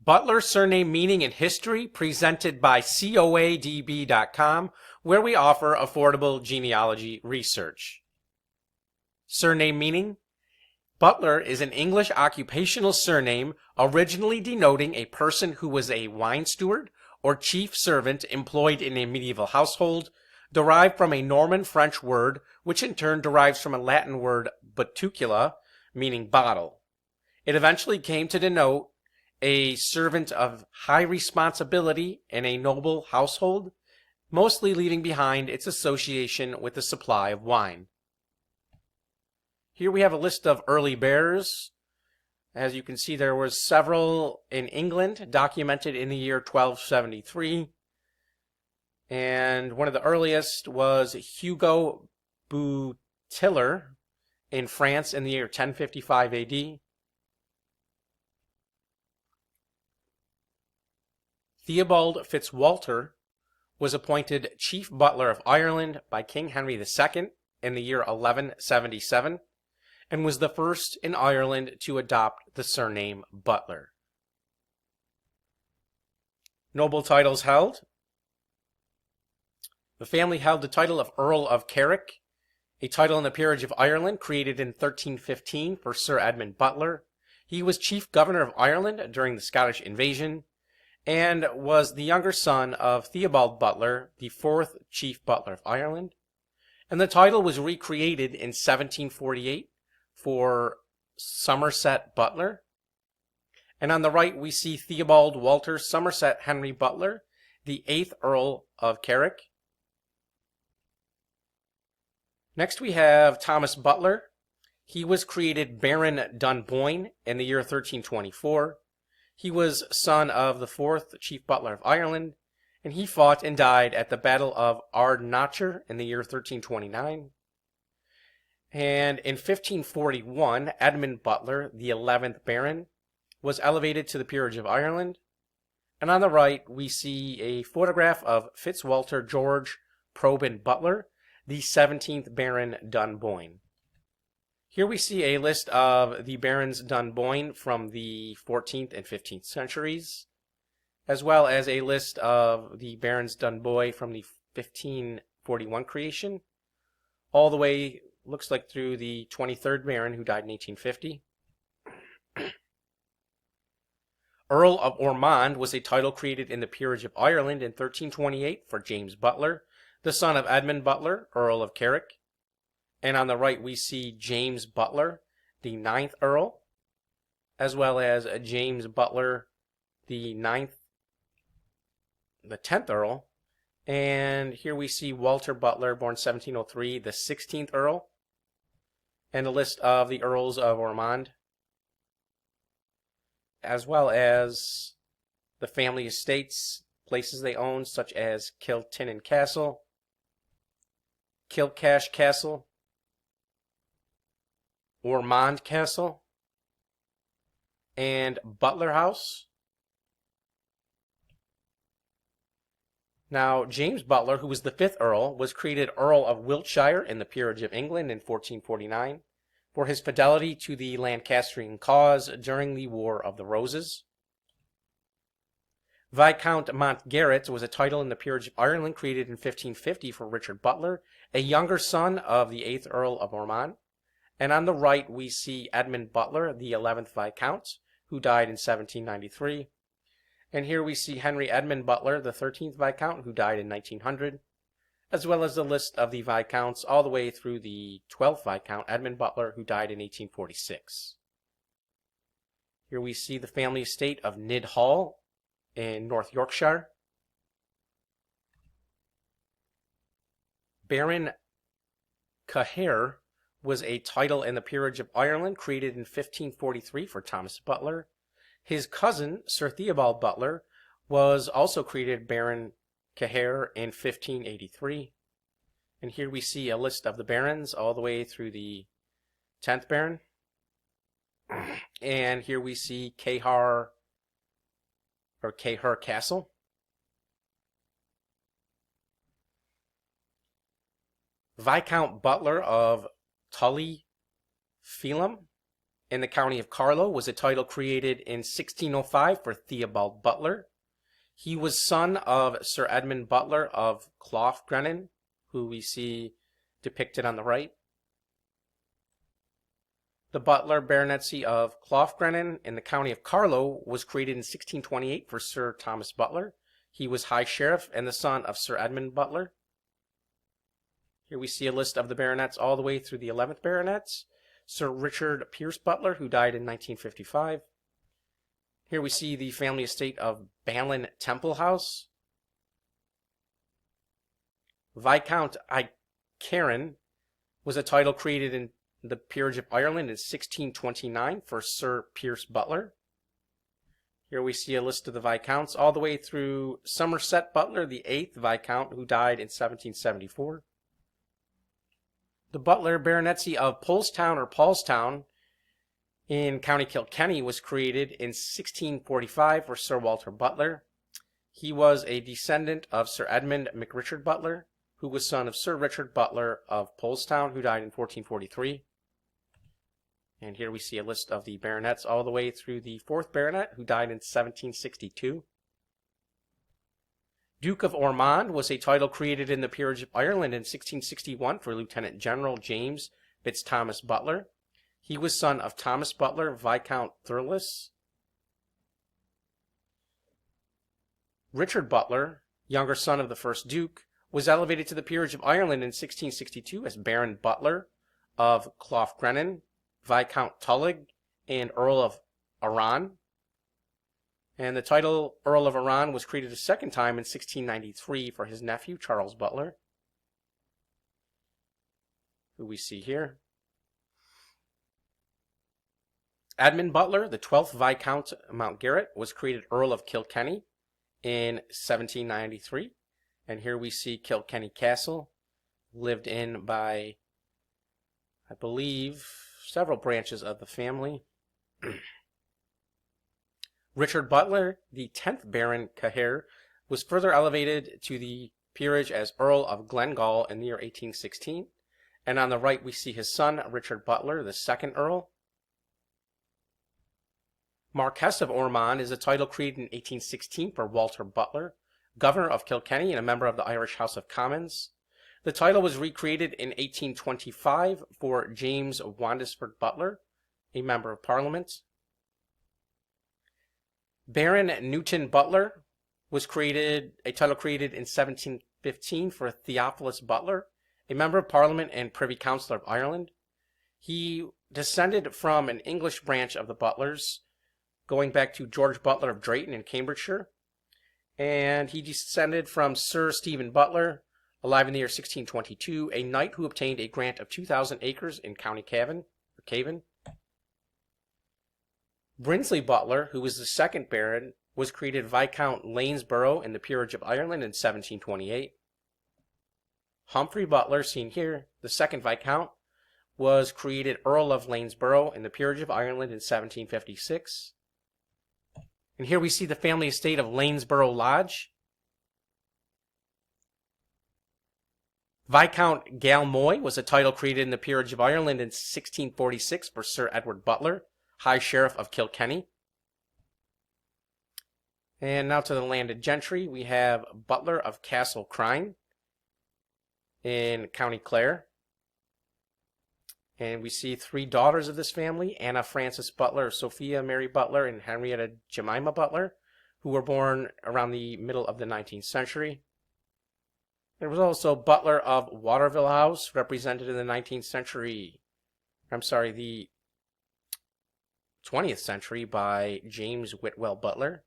Butler Surname Meaning and History, presented by coadb.com, where we offer affordable genealogy research. Surname meaning: Butler is an English occupational surname originally denoting a person who was a wine steward or chief servant employed in a medieval household, derived from a Norman French word, which in turn derives from a Latin word buticula, meaning bottle. It eventually came to denote a servant of high responsibility in a noble household, mostly leaving behind its association with the supply of wine. Here we have a list of early bearers. As you can see, there were several in England documented in the year 1273. And one of the earliest was Hugo Buteller in France in the year 1055 AD. Theobald FitzWalter was appointed Chief Butler of Ireland by King Henry II in the year 1177 and was the first in Ireland to adopt the surname Butler. Noble titles held. The family held the title of Earl of Carrick, a title in the Peerage of Ireland created in 1315 for Sir Edmund Butler. He was Chief Governor of Ireland during the Scottish invasion and was the younger son of Theobald Butler, the fourth Chief Butler of Ireland. And the title was recreated in 1748 for Somerset Butler. And on the right we see Theobald Walter Somerset Henry Butler, the 8th Earl of Carrick. Next we have Thomas Butler. He was created Baron Dunboyne in the year 1324. He was son of the 4th Chief Butler of Ireland, and he fought and died at the Battle of Ardnacre in the year 1329. And in 1541, Edmund Butler, the 11th Baron, was elevated to the Peerage of Ireland. And on the right, we see a photograph of FitzWalter George Probyn Butler, the 17th Baron Dunboyne. Here we see a list of the Barons Dunboyne from the 14th and 15th centuries, as well as a list of the Barons Dunboyne from the 1541 creation, all the way, looks like, through the 23rd Baron who died in 1850. Earl of Ormond was a title created in the Peerage of Ireland in 1328 for James Butler, the son of Edmund Butler, Earl of Carrick. And on the right we see James Butler, the 9th Earl, as well as James Butler, the 10th Earl. And here we see Walter Butler, born 1703, the 16th Earl, and a list of the Earls of Ormond, as well as the family estates, places they owned, such as Kiltinnan Castle, Kilcash Castle, Ormond Castle, and Butler House. Now, James Butler, who was the 5th Earl, was created Earl of Wiltshire in the Peerage of England in 1449 for his fidelity to the Lancastrian cause during the War of the Roses. Viscount Mountgarret was a title in the Peerage of Ireland created in 1550 for Richard Butler, a younger son of the 8th Earl of Ormond. And on the right, we see Edmund Butler, the 11th Viscount, who died in 1793. And here we see Henry Edmund Butler, the 13th Viscount, who died in 1900, as well as the list of the Viscounts all the way through the 12th Viscount, Edmund Butler, who died in 1846. Here we see the family estate of Nid Hall in North Yorkshire. Baron Caher was a title in the Peerage of Ireland created in 1543 for Thomas Butler. His cousin, Sir Theobald Butler, was also created Baron Caher in 1583. And here we see a list of the barons all the way through the 10th Baron. And here we see Cahir Castle. Viscount Butler of Tully Phelim in the county of Carlow was a title created in 1605 for Theobald Butler. He was son of Sir Edmund Butler of Cloughgrenan, who we see depicted on the right. The Butler baronetcy of Cloughgrenan in the county of Carlow was created in 1628 for Sir Thomas Butler. He was High Sheriff and the son of Sir Edmund Butler. Here we see a list of the baronets all the way through the 11th baronets. Sir Richard Pierce Butler, who died in 1955. Here we see the family estate of Balin Temple House. Viscount Icaron was a title created in the Peerage of Ireland in 1629 for Sir Pierce Butler. Here we see a list of the Viscounts all the way through Somerset Butler, the 8th Viscount, who died in 1774. The Butler baronetcy of Polestown or Paulstown in County Kilkenny was created in 1645 for Sir Walter Butler. He was a descendant of Sir Edmund MacRichard Butler, who was son of Sir Richard Butler of Polestown, who died in 1443. And here we see a list of the baronets all the way through the 4th baronet, who died in 1762. Duke of Ormond was a title created in the Peerage of Ireland in 1661 for Lieutenant General James Fitzthomas Butler. He was son of Thomas Butler, Viscount Thurles. Richard Butler, younger son of the first Duke, was elevated to the Peerage of Ireland in 1662 as Baron Butler of Cloughgrenan, Viscount Tullig, and Earl of Arran. And the title Earl of Arran was created a second time in 1693 for his nephew, Charles Butler, who we see here. Edmund Butler, the 12th Viscount Mountgarrett, was created Earl of Kilkenny in 1793. And here we see Kilkenny Castle, lived in by, I believe, several branches of the family. Richard Butler, the 10th Baron Cahir, was further elevated to the peerage as Earl of Glengall in the year 1816. And on the right we see his son, Richard Butler, the 2nd Earl. Marquess of Ormond is a title created in 1816 for Walter Butler, Governor of Kilkenny and a member of the Irish House of Commons. The title was recreated in 1825 for James Wandesford Butler, a member of Parliament. Baron Newton Butler was a title created in 1715 for Theophilus Butler, a member of Parliament and Privy Councillor of Ireland. He descended from an English branch of the Butlers, going back to George Butler of Drayton in Cambridgeshire. And he descended from Sir Stephen Butler, alive in the year 1622, a knight who obtained a grant of 2,000 acres in County Cavan. Brinsley Butler, who was the 2nd Baron, was created Viscount Lanesborough in the Peerage of Ireland in 1728. Humphrey Butler, seen here, the 2nd Viscount, was created Earl of Lanesborough in the Peerage of Ireland in 1756. And here we see the family estate of Lanesborough Lodge. Viscount Galmoy was a title created in the Peerage of Ireland in 1646 for Sir Edward Butler, High Sheriff of Kilkenny. And now to the landed gentry, we have Butler of Castle Crine in County Clare. And we see 3 daughters of this family, Anna Frances Butler, Sophia Mary Butler, and Henrietta Jemima Butler, who were born around the middle of the 19th century. There was also Butler of Waterville House, represented in the 19th century, the 20th century by James Whitwell Butler.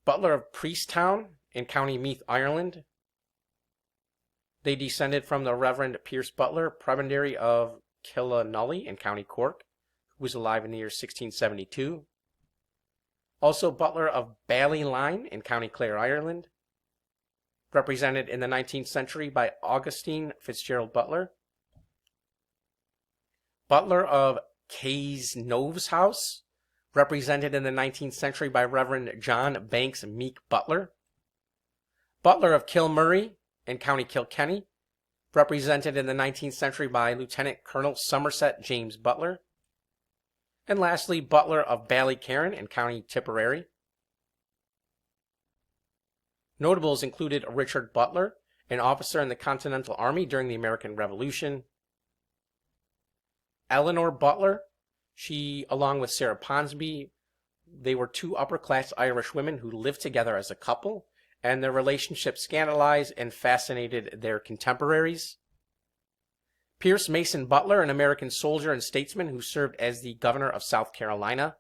Butler of Priesttown in County Meath, Ireland. They descended from the Reverend Pierce Butler, Prebendary of Killanully in County Cork, who was alive in the year 1672. Also Butler of Ballyline in County Clare, Ireland, represented in the 19th century by Augustine Fitzgerald Butler. Butler of Cazenove House, represented in the 19th century by Reverend John Banks Meek Butler. Butler of Kilmurray in County Kilkenny, represented in the 19th century by Lieutenant Colonel Somerset James Butler. And lastly, Butler of Ballycarron in County Tipperary. Notables included Richard Butler, an officer in the Continental Army during the American Revolution. Eleanor Butler, she, along with Sarah Ponsonby, they were two upper-class Irish women who lived together as a couple, and their relationship scandalized and fascinated their contemporaries. Pierce Mason Butler, an American soldier and statesman who served as the governor of South Carolina,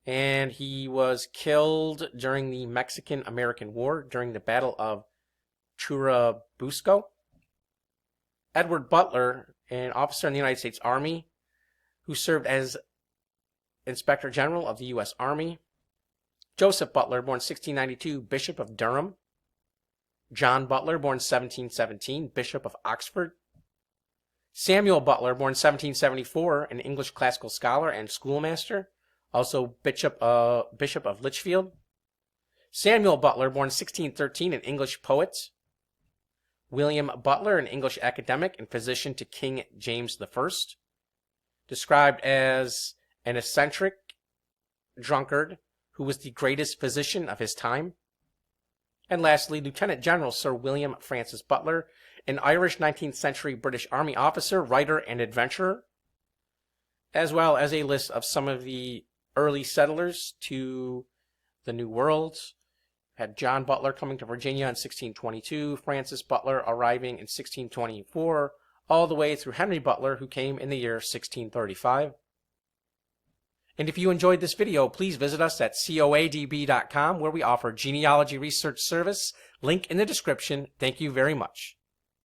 and he was killed during the Mexican-American War during the Battle of Churubusco. Edward Butler, an officer in the United States Army who served as Inspector General of the U.S. Army. Joseph Butler, born 1692, Bishop of Durham. John Butler, born 1717, Bishop of Oxford. Samuel Butler, born 1774, an English classical scholar and schoolmaster, also Bishop of Lichfield. Samuel Butler, born 1613, an English poet. William Butler, an English academic and physician to King James I, described as an eccentric drunkard who was the greatest physician of his time. And lastly, Lieutenant General Sir William Francis Butler, an Irish 19th century British Army officer, writer, and adventurer, as well as a list of some of the early settlers to the New World. Had John Butler coming to Virginia in 1622, Francis Butler arriving in 1624, all the way through Henry Butler, who came in the year 1635. And if you enjoyed this video, please visit us at coadb.com, where we offer genealogy research service. Link in the description. Thank you very much.